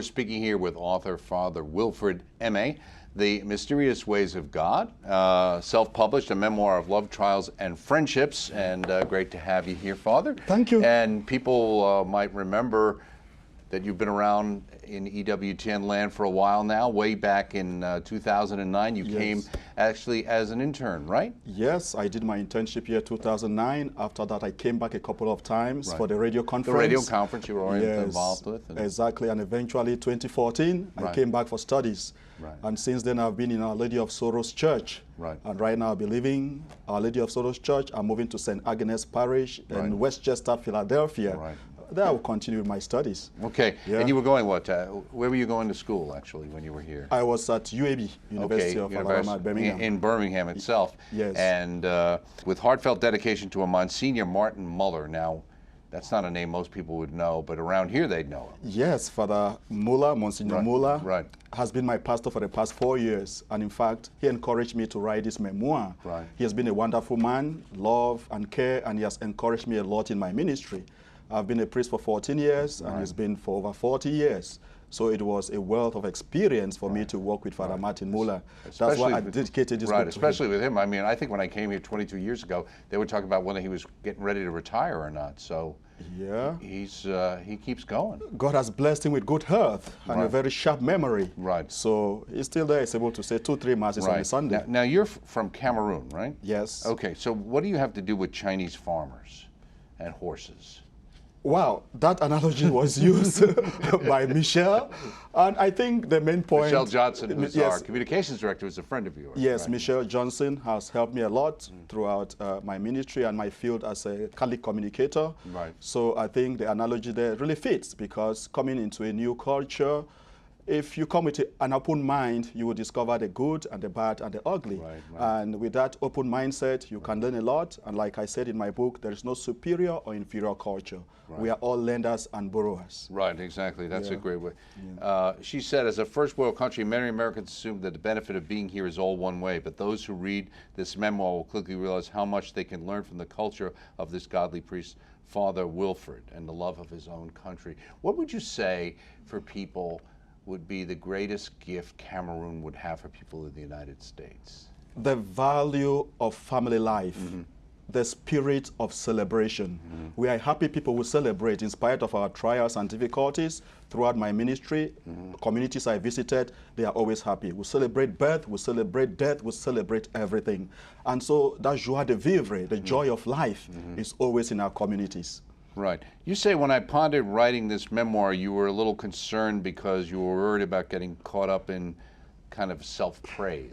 we're speaking here with author Father Wilfred Emeh, The Mysterious Ways of God, self-published, a memoir of love, trials, and friendships. And great to have you here, Father. Thank you. And people might remember that you've been around in EWTN land for a while now. Way back in 2009, you came actually as an intern, right? Yes, I did my internship here 2009. After that, I came back a couple of times for the radio conference. The radio conference you were involved with. Exactly, and eventually 2014, I came back for studies. And since then, I've been in Our Lady of Sorrows Church. And right now, I'll be leaving Our Lady of Sorrows Church. I'm moving to St. Agnes Parish in Westchester, Philadelphia. There I will continue with my studies. Okay, and you were going what? Where were you going to school actually when you were here? I was at UAB, University of Alabama, Birmingham. In Birmingham itself. Yes. And with heartfelt dedication to a Monsignor Martin Muller. Now, that's not a name most people would know, but around here they'd know him. Yes, Father Muller, Monsignor Muller, has been my pastor for the past 4 years. And in fact, he encouraged me to write this memoir. He has been a wonderful man, love and care, and he has encouraged me a lot in my ministry. I've been a priest for 14 years, and he's been for over 40 years. So it was a wealth of experience for me to work with Father Martin Muller. That's why I dedicated this book to him. Especially with him. I mean, I think when I came here 22 years ago, they were talking about whether he was getting ready to retire or not. So he keeps going. God has blessed him with good health and a very sharp memory. So he's still there. He's able to say 2-3 masses on a Sunday. Now you're from Cameroon, right? Yes. Okay, so what do you have to do with Chinese farmers and horses? Wow, that analogy was used by Michelle, and I think the main point... Michelle Johnson, who's our communications director, is a friend of yours. Yes, Michelle Johnson has helped me a lot throughout my ministry and my field as a Catholic communicator. So I think the analogy there really fits, because coming into a new culture, if you come with an open mind, you will discover the good and the bad and the ugly. And with that open mindset, you can learn a lot. And like I said in my book, there is no superior or inferior culture. We are all lenders and borrowers. Exactly. That's a great way. She said, as a first world country, many Americans assume that the benefit of being here is all one way. But those who read this memoir will quickly realize how much they can learn from the culture of this godly priest, Father Wilford, and the love of his own country. What would you say for people would be the greatest gift Cameroon would have for people in the United States? The value of family life, the spirit of celebration. We are happy people who celebrate in spite of our trials and difficulties. Throughout my ministry, communities I visited, they are always happy. We celebrate birth, we celebrate death, we celebrate everything. And so that joie de vivre, the joy of life, is always in our communities. You say when I pondered writing this memoir, you were a little concerned because you were worried about getting caught up in kind of self-praise.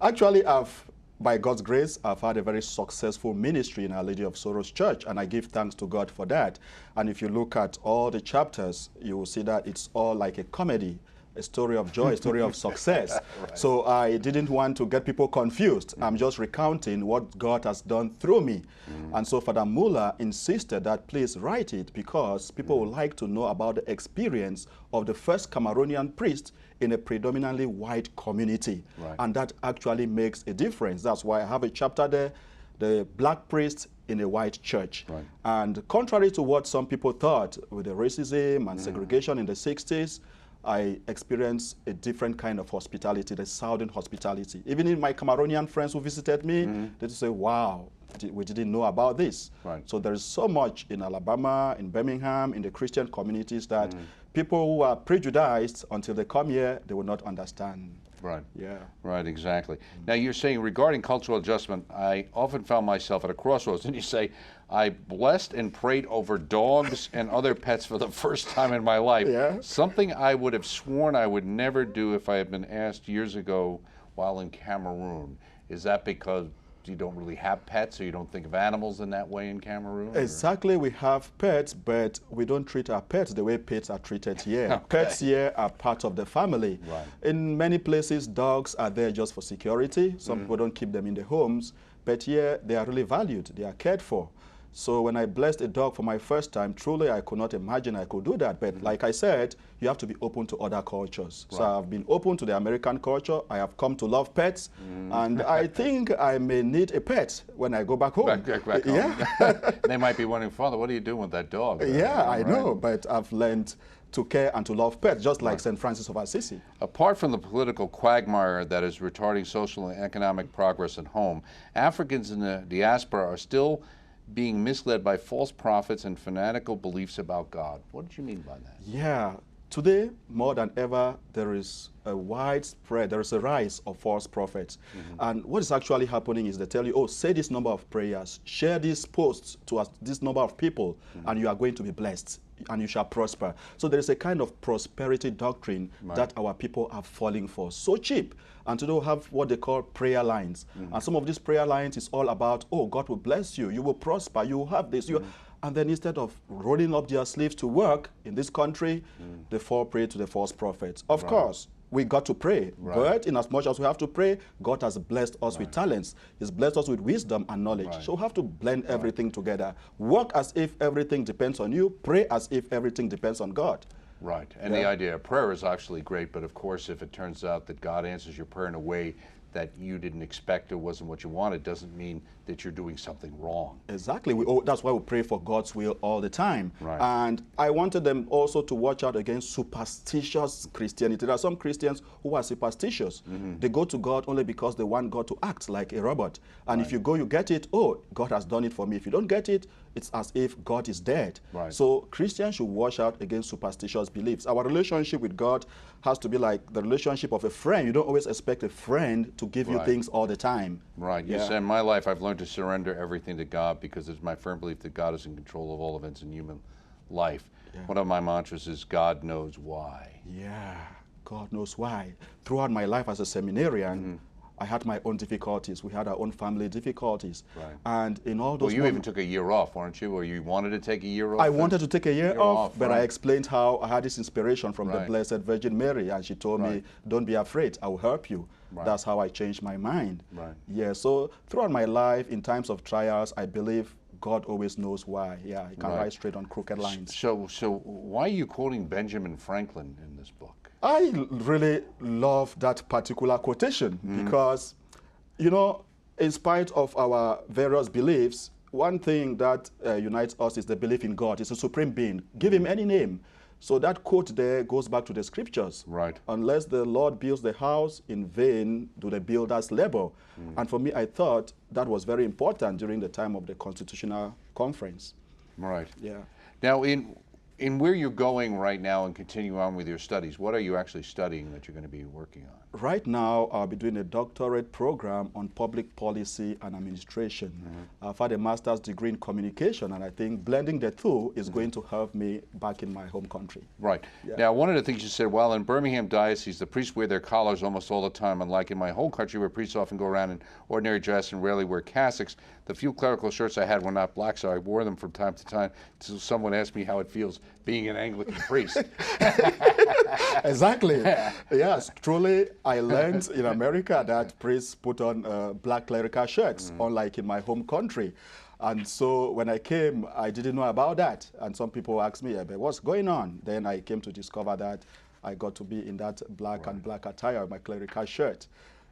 Actually, by God's grace, I've had a very successful ministry in Our Lady of Sorrows Church, and I give thanks to God for that. And if you look at all the chapters, you will see that it's all like a comedy, a story of joy, a story of success. So I didn't want to get people confused. I'm just recounting what God has done through me. And so Father Muller insisted that please write it, because people would like to know about the experience of the first Cameroonian priest in a predominantly white community. And that actually makes a difference. That's why I have a chapter there, the black priest in a white church. And contrary to what some people thought with the racism and segregation in the 60s, I experienced a different kind of hospitality, the Southern hospitality. Even in my Cameroonian friends who visited me, they say, wow, we didn't know about this. So there is so much in Alabama, in Birmingham, in the Christian communities that people who are prejudiced, until they come here, they will not understand. Exactly. Now you're saying regarding cultural adjustment, I often found myself at a crossroads, and you say, I blessed and prayed over dogs and other pets for the first time in my life. Something I would have sworn I would never do if I had been asked years ago while in Cameroon. Is that because you don't really have pets, or you don't think of animals in that way in Cameroon? Exactly, we have pets, but we don't treat our pets the way pets are treated here. Pets here are part of the family. In many places, dogs are there just for security. Some people don't keep them in the homes, but here they are really valued, they are cared for. So when I blessed a dog for my first time, truly I could not imagine I could do that. But like I said, you have to be open to other cultures. Right. So I've been open to the American culture. I have come to love pets. And I think I may need a pet when I go back home. Back home. Yeah. They might be wondering, Father, what are you doing with that dog? Yeah, I Right. know. But I've learned to care and to love pets, just like St. Francis of Assisi. Apart from the political quagmire that is retarding social and economic progress at home, Africans in the diaspora are still being misled by false prophets and fanatical beliefs about God. What did you mean by that? Yeah. Today, more than ever, there is a rise of false prophets. And what is actually happening is they tell you, oh, say this number of prayers, share these posts to this number of people, and you are going to be blessed, and you shall prosper. So there is a kind of prosperity doctrine that our people are falling for. So cheap. And today we have what they call prayer lines. And some of these prayer lines is all about, oh, God will bless you, you will prosper, you will have this. And then instead of rolling up their sleeves to work in this country, they fall prey to the false prophets. Of course, we got to pray. But in as much as we have to pray, God has blessed us with talents. He's blessed us with wisdom and knowledge. So we have to blend everything together. Work as if everything depends on you. Pray as if everything depends on God. Right. And the idea of prayer is actually great, but of course, if it turns out that God answers your prayer in a way that you didn't expect or wasn't what you wanted, doesn't mean that you're doing something wrong. Exactly. That's why we pray for God's will all the time. Right. And I wanted them also to watch out against superstitious Christianity. There are some Christians who are superstitious. They go to God only because they want God to act like a robot. And if you go, you get it, oh, God has done it for me. If you don't get it, it's as if God is dead. Right. So Christians should watch out against superstitious beliefs. Our relationship with God has to be like the relationship of a friend. You don't always expect a friend to give you things all the time. Right. You said, in my life, I've learned to surrender everything to God because it's my firm belief that God is in control of all events in human life. One of my mantras is, God knows why. Yeah, God knows why. Throughout my life as a seminarian, I had my own difficulties. We had our own family difficulties. Right. And in all those Well, you even took a year off, weren't you? Or you wanted to take a year off? I wanted to take a year off, but right. I explained how I had this inspiration from the Blessed Virgin Mary, and she told me, don't be afraid, I will help you. That's how I changed my mind. Right. Yeah, so throughout my life, in times of trials, I believe God always knows why. Yeah, he can write straight on crooked lines. So why are you quoting Benjamin Franklin in this book? I really love that particular quotation because, you know, in spite of our various beliefs, one thing that unites us is the belief in God. It's a supreme being. Give him any name. So that quote there goes back to the scriptures. Right. Unless the Lord builds the house, in vain do the builders labor. And for me, I thought that was very important during the time of the Constitutional Conference. Right. Yeah. Now, in where you're going right now and continue on with your studies, what are you actually studying that you're going to be working on? Right now, I'll be doing a doctorate program on public policy and administration. I've had a master's degree in communication, and I think blending the two is going to help me back in my home country. Right. Now, one of the things you said, well, in Birmingham Diocese, the priests wear their collars almost all the time, unlike in my whole country where priests often go around in ordinary dress and rarely wear cassocks. The few clerical shirts I had were not black, so I wore them from time to time until someone asked me how it feels being an Anglican priest. Exactly. Yes, truly, I learned in America that priests put on black clerical shirts, unlike in my home country. And so when I came, I didn't know about that. And some people asked me, but what's going on? Then I came to discover that I got to be in that black and black attire, my clerical shirt.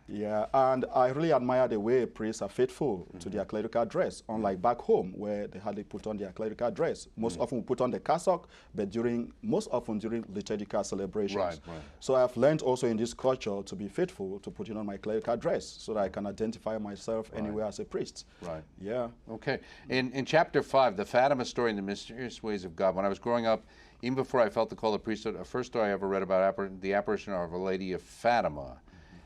Yeah, and I really admire the way priests are faithful to their clerical dress, unlike back home where they hardly put on their clerical dress. Most often we put on the cassock, but most often during liturgical celebrations. Right. So I've learned also in this culture to be faithful to putting on my clerical dress so that I can identify myself anywhere as a priest. Right. Yeah. Okay. In chapter 5, the Fatima story and the mysterious ways of God. When I was growing up, even before I felt the call of priesthood, the first story I ever read about the apparition of Our Lady of Fatima.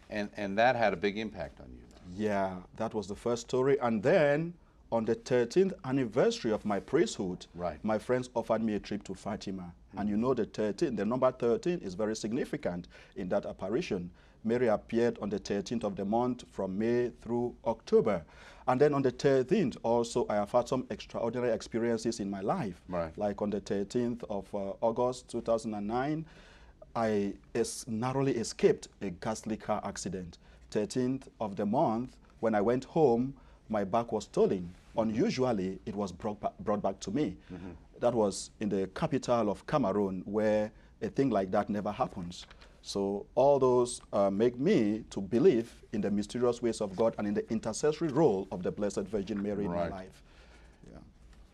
And that had a big impact on you. Yeah, that was the first story. And then on the 13th anniversary of my priesthood, my friends offered me a trip to Fatima. And you know the number 13 is very significant in that apparition. Mary appeared on the 13th of the month from May through October. And then on the 13th also, I have had some extraordinary experiences in my life. Like on the 13th of August 2009, I narrowly escaped a ghastly car accident. 13th of the month, when I went home, my bag was stolen. Unusually, it was brought back to me. That was in the capital of Cameroon, where a thing like that never happens. So all those make me to believe in the mysterious ways of God and in the intercessory role of the Blessed Virgin Mary in my life. Yeah.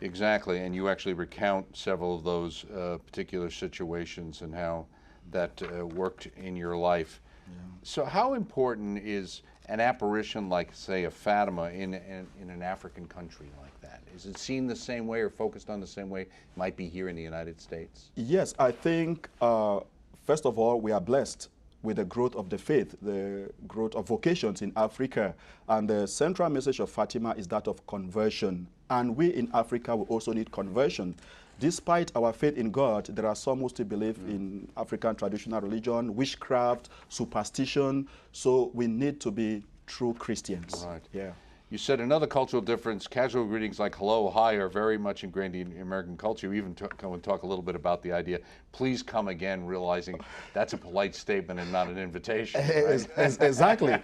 Exactly, and you actually recount several of those particular situations and how that worked in your life. Yeah. So how important is an apparition like, say, a Fatima in an African country like that? Is it seen the same way or focused on the same way it might be here in the United States? Yes, I think, first of all, we are blessed with the growth of the faith, the growth of vocations in Africa. And the central message of Fatima is that of conversion. And we in Africa will also need conversion. Despite our faith in God, there are some who still believe in African traditional religion, witchcraft, superstition. So we need to be true Christians. Right. Yeah. You said another cultural difference, casual greetings like hello, hi are very much ingrained in American culture. You even come and talk a little bit about the idea, please come again, realizing that's a polite statement and not an invitation. Right? Exactly.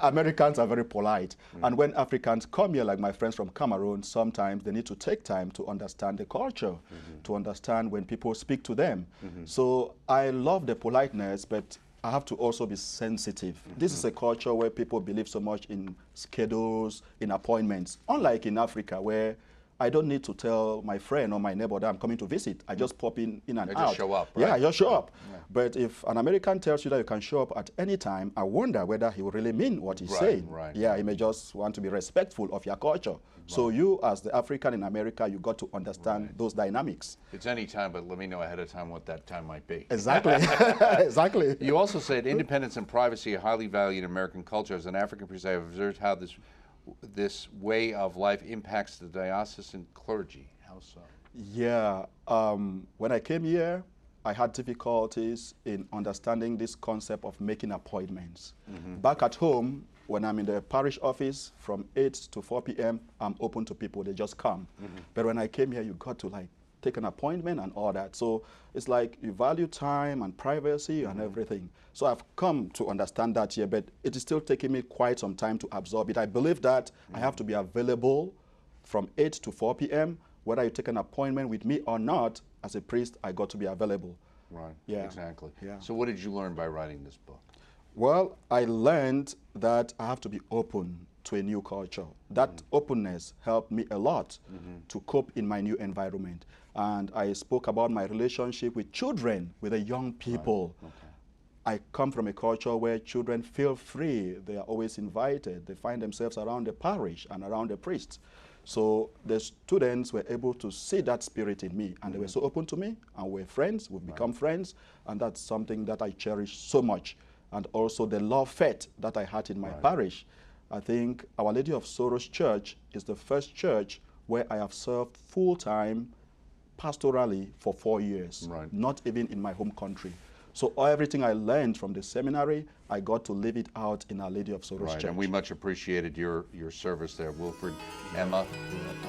Americans are very polite. And when Africans come here, like my friends from Cameroon, sometimes they need to take time to understand the culture, to understand when people speak to them. So I love the politeness, but I have to also be sensitive. This is a culture where people believe so much in schedules, in appointments. Unlike in Africa, where I don't need to tell my friend or my neighbor that I'm coming to visit. I just pop in and out. Just show up, right? Yeah, I just show up. Yeah. But if an American tells you that you can show up at any time, I wonder whether he will really mean what he's saying. Right. Yeah, he may just want to be respectful of your culture. So you, as the African in America, you got to understand those dynamics. It's any time, but let me know ahead of time what that time might be. Exactly. Exactly. You also said independence and privacy are highly valued in American culture. As an African priest, I have observed how this way of life impacts the diocesan clergy. How so? Yeah. When I came here, I had difficulties in understanding this concept of making appointments. Back at home, when I'm in the parish office from 8 to 4 p.m., I'm open to people. They just come. But when I came here, you got to take an appointment and all that. So it's like you value time and privacy and everything. So I've come to understand that here, but it is still taking me quite some time to absorb it. I believe that I have to be available from 8 to 4 p.m. Whether you take an appointment with me or not, as a priest, I got to be available. Right, yeah. Exactly. Yeah. So what did you learn by writing this book? Well, I learned that I have to be open to a new culture. That openness helped me a lot to cope in my new environment. And I spoke about my relationship with children, with the young people. Right. Okay. I come from a culture where children feel free. They are always invited. They find themselves around the parish and around the priest. So the students were able to see that spirit in me, and they were so open to me, and we're friends. We've become friends, and that's something that I cherish so much. And also the love fete that I had in my parish. I think Our Lady of Sorrows Church is the first church where I have served full-time pastorally for 4 years, not even in my home country. So everything I learned from the seminary, I got to live it out in Our Lady of Sorrows Church. And we much appreciated your service there. Wilfred Emeh,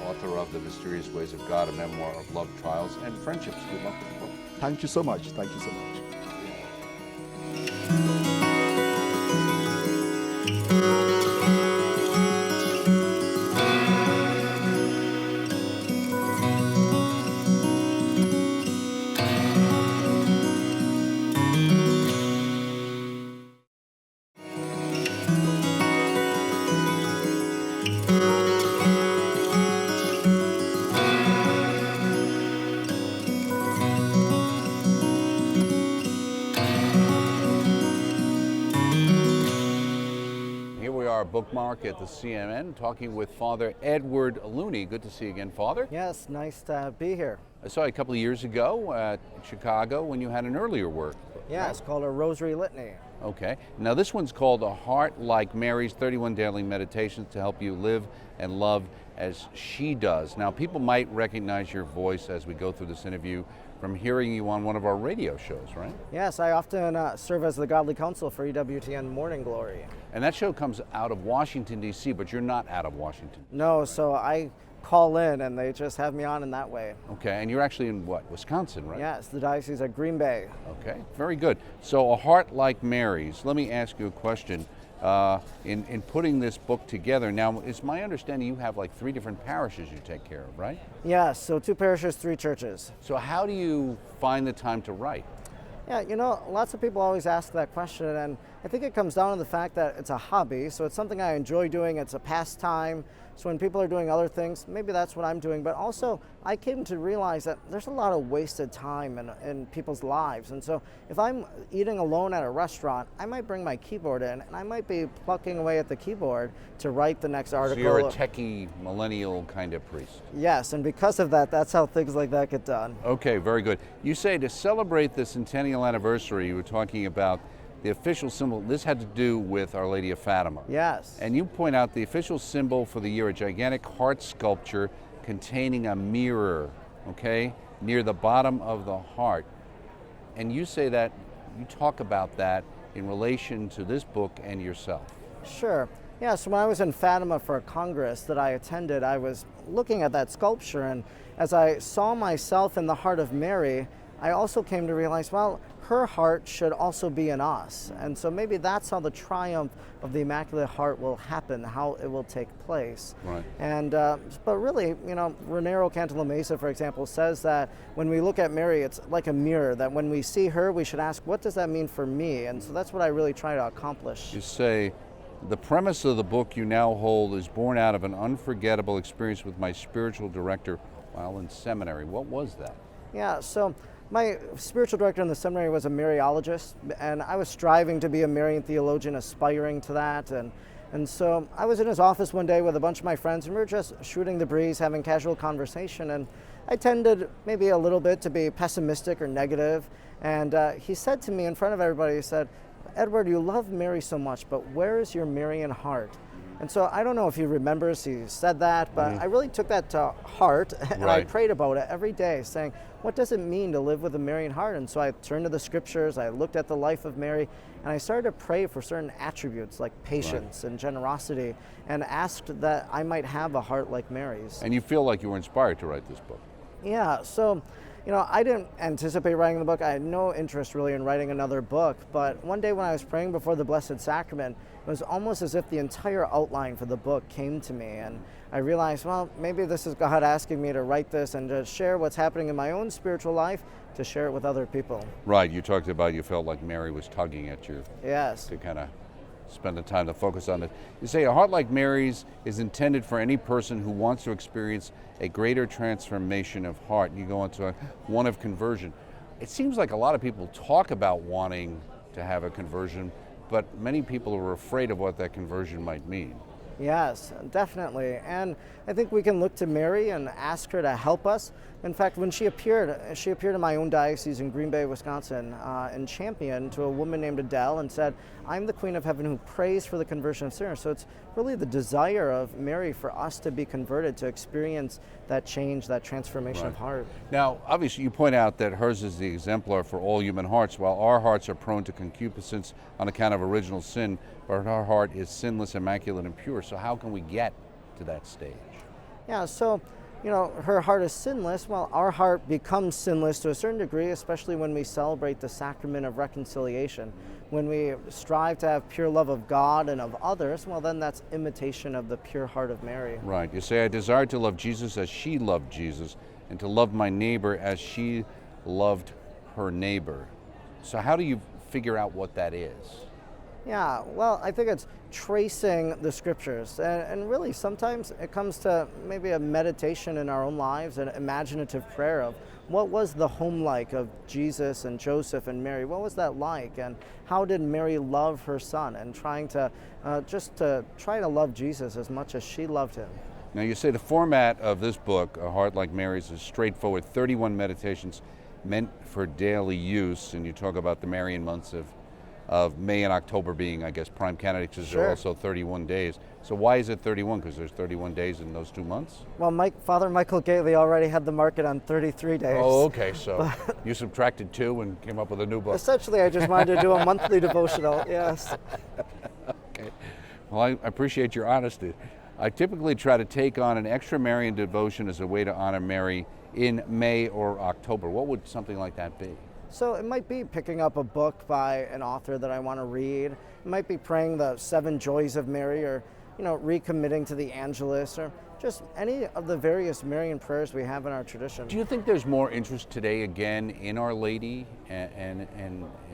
author of The Mysterious Ways of God, a memoir of love, trials, and friendships. Good luck with the book. Thank you so much. Thank you so much. Bookmark at the CNN, talking with Father Edward Looney. Good to see you again, Father. Yes, nice to be here. I saw you a couple of years ago at Chicago when you had an earlier work. Yeah, it's called a Rosary Litany. Okay. Now this one's called A Heart Like Mary's, 31 Daily Meditations to help you live and love as she does. Now people might recognize your voice as we go through this interview from hearing you on one of our radio shows, right? Yes, I often serve as the Godly Counsel for EWTN Morning Glory. And that show comes out of Washington, D.C., but you're not out of Washington. No, so I call in and they just have me on in that way. Okay, and you're actually in what, Wisconsin, right? Yes, the Diocese of Green Bay. Okay, very good. So A Heart Like Mary's, let me ask you a question. in putting this book together. Now, it's my understanding you have like 3 different parishes you take care of, right? Yes, so 2 parishes, 3 churches. So how do you find the time to write? Yeah, lots of people always ask that question, and I think it comes down to the fact that it's a hobby, so it's something I enjoy doing, it's a pastime. So when people are doing other things, maybe that's what I'm doing, but also I came to realize that there's a lot of wasted time in people's lives. And so if I'm eating alone at a restaurant, I might bring my keyboard in, and I might be plucking away at the keyboard to write the next article. So you're a techie, millennial kind of priest. Yes, and because of that, that's how things like that get done. Okay, very good. You say to celebrate the centennial anniversary, you were talking about the official symbol. This had to do with Our Lady of Fatima. Yes. And you point out the official symbol for the year, a gigantic heart sculpture containing a mirror, okay, near the bottom of the heart. And you say that, you talk about that in relation to this book and yourself. Sure. Yeah, so when I was in Fatima for a congress that I attended, I was looking at that sculpture, and as I saw myself in the heart of Mary, I also came to realize, well, her heart should also be in us. And so maybe that's how the triumph of the Immaculate Heart will happen, how it will take place. Right. And but really, Raniero Cantalamessa, for example, says that when we look at Mary, it's like a mirror, that when we see her, we should ask, what does that mean for me? And so that's what I really try to accomplish. You say, the premise of the book you now hold is born out of an unforgettable experience with my spiritual director while in seminary. What was that? Yeah, so my spiritual director in the seminary was a Mariologist, and I was striving to be a Marian theologian, aspiring to that. And so I was in his office one day with a bunch of my friends, and we were just shooting the breeze, having casual conversation. And I tended maybe a little bit to be pessimistic or negative. And he said to me in front of everybody, he said, Edward, you love Mary so much, but where is your Marian heart? And so I don't know if he remembers he said that, but I really took that to heart, and I prayed about it every day, saying, what does it mean to live with a Marian heart? And so I turned to the scriptures, I looked at the life of Mary, and I started to pray for certain attributes like patience and generosity, and asked that I might have a heart like Mary's. And you feel like you were inspired to write this book? Yeah, so I didn't anticipate writing the book. I had no interest really in writing another book, but one day when I was praying before the Blessed Sacrament, it was almost as if the entire outline for the book came to me, and I realized, well, maybe this is God asking me to write this and to share what's happening in my own spiritual life, to share it with other people. Right, you talked about you felt like Mary was tugging at you. Yes. To kind of spend the time to focus on it. You say a heart like Mary's is intended for any person who wants to experience a greater transformation of heart. You go into one of conversion. It seems like a lot of people talk about wanting to have a conversion, but many people are afraid of what that conversion might mean. Yes, definitely. And I think we can look to Mary and ask her to help us. In fact, when she appeared in my own diocese in Green Bay, Wisconsin, in Champion, to a woman named Adele, and said, I'm the Queen of Heaven who prays for the conversion of sinners. So it's really the desire of Mary for us to be converted, to experience that change, that transformation of heart. Now, obviously, you point out that hers is the exemplar for all human hearts, while our hearts are prone to concupiscence on account of original sin, but her heart is sinless, immaculate, and pure. So how can we get to that stage? Yeah, so her heart is sinless. Well, our heart becomes sinless to a certain degree, especially when we celebrate the sacrament of reconciliation. When we strive to have pure love of God and of others, well, then that's imitation of the pure heart of Mary. Right. You say, I desire to love Jesus as she loved Jesus, and to love my neighbor as she loved her neighbor. So how do you figure out what that is? Yeah, well, I think it's tracing the scriptures, and really sometimes it comes to maybe a meditation in our own lives, an imaginative prayer of what was the home like of Jesus and Joseph and Mary? What was that like, and how did Mary love her son? And trying to just to try to love Jesus as much as she loved him. Now you say the format of this book, A Heart Like Mary's, is straightforward, 31 meditations meant for daily use, and you talk about the Marian months of May and October being, I guess, prime candidates, because they're also 31 days. So why is it 31? Because there's 31 days in those 2 months? Well, Father Michael Gately already had the market on 33 days. Oh, okay, so you subtracted 2 and came up with a new book. Essentially, I just wanted to do a monthly devotional, yes. Okay, well, I appreciate your honesty. I typically try to take on an extra Marian devotion as a way to honor Mary in May or October. What would something like that be? So it might be picking up a book by an author that I want to read. It might be praying the 7 Joys of Mary, or recommitting to the Angelus, or just any of the various Marian prayers we have in our tradition. Do you think there's more interest today again in Our Lady and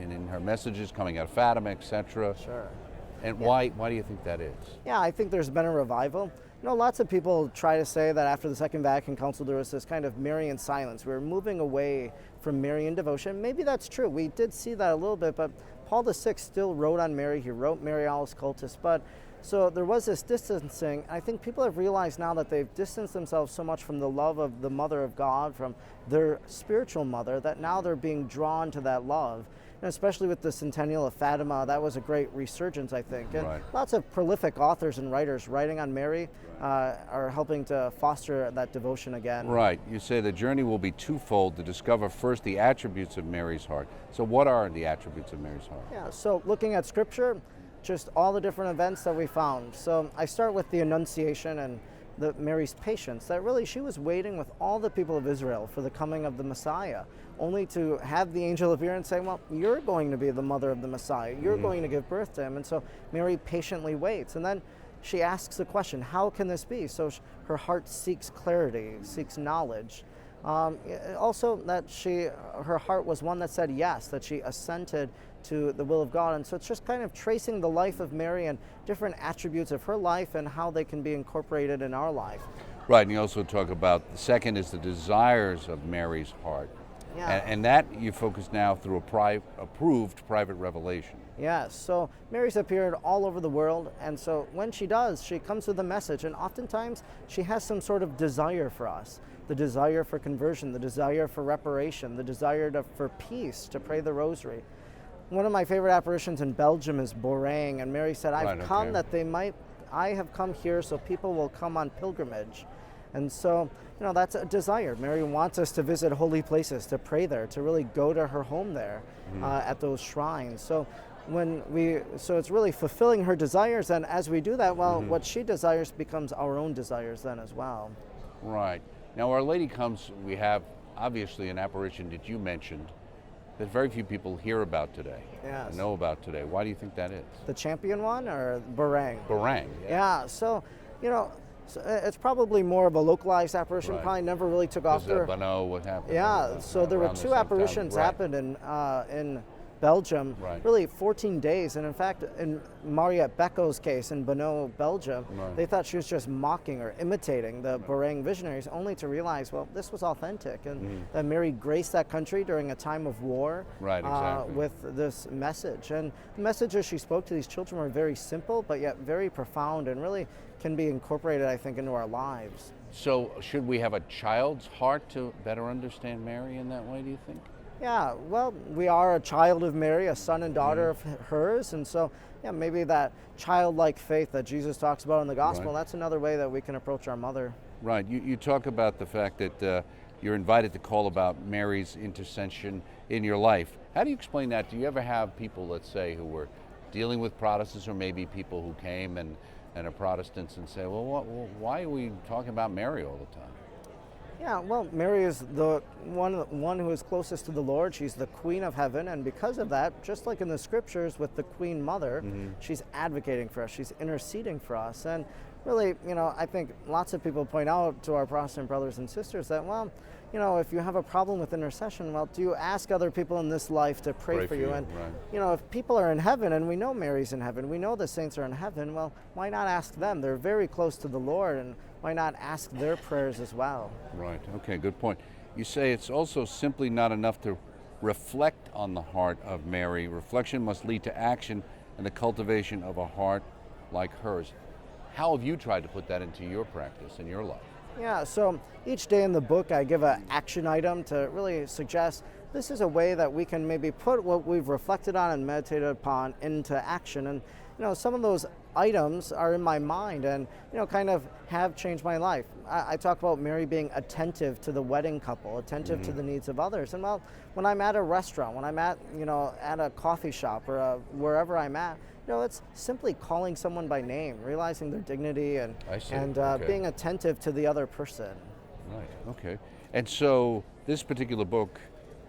in her messages coming out of Fatima, etc.? Sure. And why do you think that is? Yeah, I think there's been a revival. Lots of people try to say that after the Second Vatican Council there was this kind of Marian silence. We were moving away from Marian devotion. Maybe that's true. We did see that a little bit, but Paul VI still wrote on Mary. He wrote Marialis Cultus, but so there was this distancing. I think people have realized now that they've distanced themselves so much from the love of the Mother of God, from their spiritual mother, that now they're being drawn to that love. And especially with the centennial of Fatima, that was a great resurgence, I think. And lots of prolific authors and writers writing on Mary are helping to foster that devotion again. Right. You say the journey will be twofold: to discover first the attributes of Mary's heart. So what are the attributes of Mary's heart? Yeah, so looking at Scripture, just all the different events that we found. So I start with the Annunciation and Mary's patience, that really she was waiting with all the people of Israel for the coming of the Messiah, only to have the angel appear and say, well, you're going to be the mother of the Messiah. You're going to give birth to him. And so Mary patiently waits. And then she asks the question, how can this be? So her heart seeks clarity, seeks knowledge. Also that her heart was one that said yes, that she assented to the will of God. And so it's just kind of tracing the life of Mary and different attributes of her life and how they can be incorporated in our life. Right, and you also talk about the second is the desires of Mary's heart. Yeah. And that you focus now through a approved private revelation. Yes, so Mary's appeared all over the world, and so when she does, she comes with a message, and oftentimes she has some sort of desire for us. The desire for conversion, the desire for reparation, the desire for peace, to pray the rosary. One of my favorite apparitions in Belgium is Borang, and Mary said, I have come here so people will come on pilgrimage. And so, that's a desire. Mary wants us to visit holy places, to pray there, to really go to her home there at those shrines. So it's really fulfilling her desires, and as we do that, what she desires becomes our own desires then as well. Right. Now Our Lady comes, we have obviously an apparition that you mentioned that very few people hear about today, yes, know about today. Why do you think that is? The champion one, or Borang? Borang, yeah. So, it's probably more of a localized apparition, right. Probably never really took off there. Bonneau, what happened? Yeah, so there were 2 apparitions happened in Belgium, really 14 days. And in fact, in Mariette Becco's case in Bonneau, Belgium, they thought she was just mocking or imitating the Borang visionaries, only to realize, well, this was authentic. And that Mary graced that country during a time of war with this message. And the messages she spoke to these children were very simple, but yet very profound, and really can be incorporated, I think, into our lives. So should we have a child's heart to better understand Mary in that way, do you think? Yeah, well, we are a child of Mary, a son and daughter of hers, and so maybe that childlike faith that Jesus talks about in the gospel, that's another way that we can approach our mother. Right, you talk about the fact that you're invited to call about Mary's intercession in your life. How do you explain that? Do you ever have people, let's say, who were dealing with Protestants, or maybe people who came and are Protestants and say, well, why are we talking about Mary all the time? Yeah, well, Mary is the one who is closest to the Lord. She's the Queen of Heaven, and because of that, just like in the Scriptures with the Queen Mother, she's advocating for us, she's interceding for us. And really, I think lots of people point out to our Protestant brothers and sisters that, well, if you have a problem with intercession, well, do you ask other people in this life to pray for you? And, if people are in heaven, and we know Mary's in heaven, we know the saints are in heaven, well, why not ask them? They're very close to the Lord, and why not ask their prayers as well? Right, okay, good point. You say it's also simply not enough to reflect on the heart of Mary. Reflection must lead to action and the cultivation of a heart like hers. How have you tried to put that into your practice, in your life? Yeah, so each day in the book I give an action item to really suggest this is a way that we can maybe put what we've reflected on and meditated upon into action. And some of those items are in my mind and kind of have changed my life. I talk about Mary being attentive to the wedding couple, attentive to the needs of others. And when I'm at a restaurant, when I'm at at a coffee shop or wherever I'm at, it's simply calling someone by name, realizing their dignity and being attentive to the other person. Right, okay. And so this particular book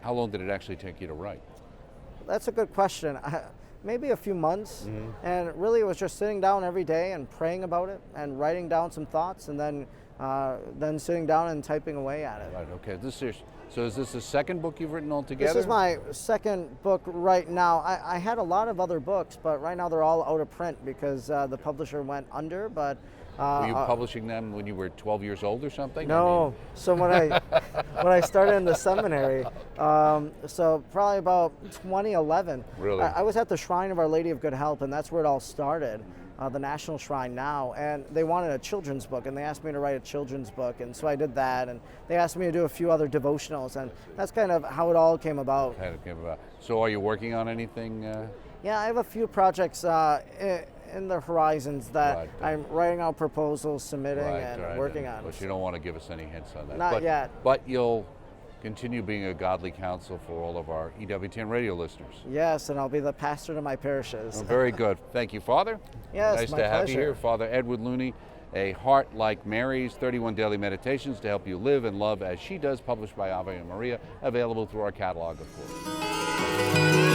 How long did it actually take you to write? That's a good question. Maybe a few months, and really it was just sitting down every day and praying about it and writing down some thoughts, and then sitting down and typing away at it. Right, okay. So is this the second book you've written altogether? This is my second book right now. I had a lot of other books, but right now they're all out of print because the publisher went under, but Were you publishing them when you were 12 years old or something? no. So when I started in the seminary, so probably about 2011. Really? I was at the Shrine of Our Lady of Good Help, and that's where it all started, the National Shrine now. And they wanted a children's book, and they asked me to write a children's book, and so I did that. And they asked me to do a few other devotionals, and that's kind of how it all came about. So are you working on anything? Yeah, I have a few projects in the horizons that I'm writing out proposals, submitting, and working on. But you don't want to give us any hints on that. Not yet. But you'll continue being a godly counsel for all of our EWTN radio listeners. Yes, and I'll be the pastor to my parishes. Well, very good. Thank you, Father. Yes, nice my to have pleasure. you here. Father Edward Looney, A Heart Like Mary's, 31 Daily Meditations to help you live and love as she does, published by Ave Maria, available through our catalog, of course.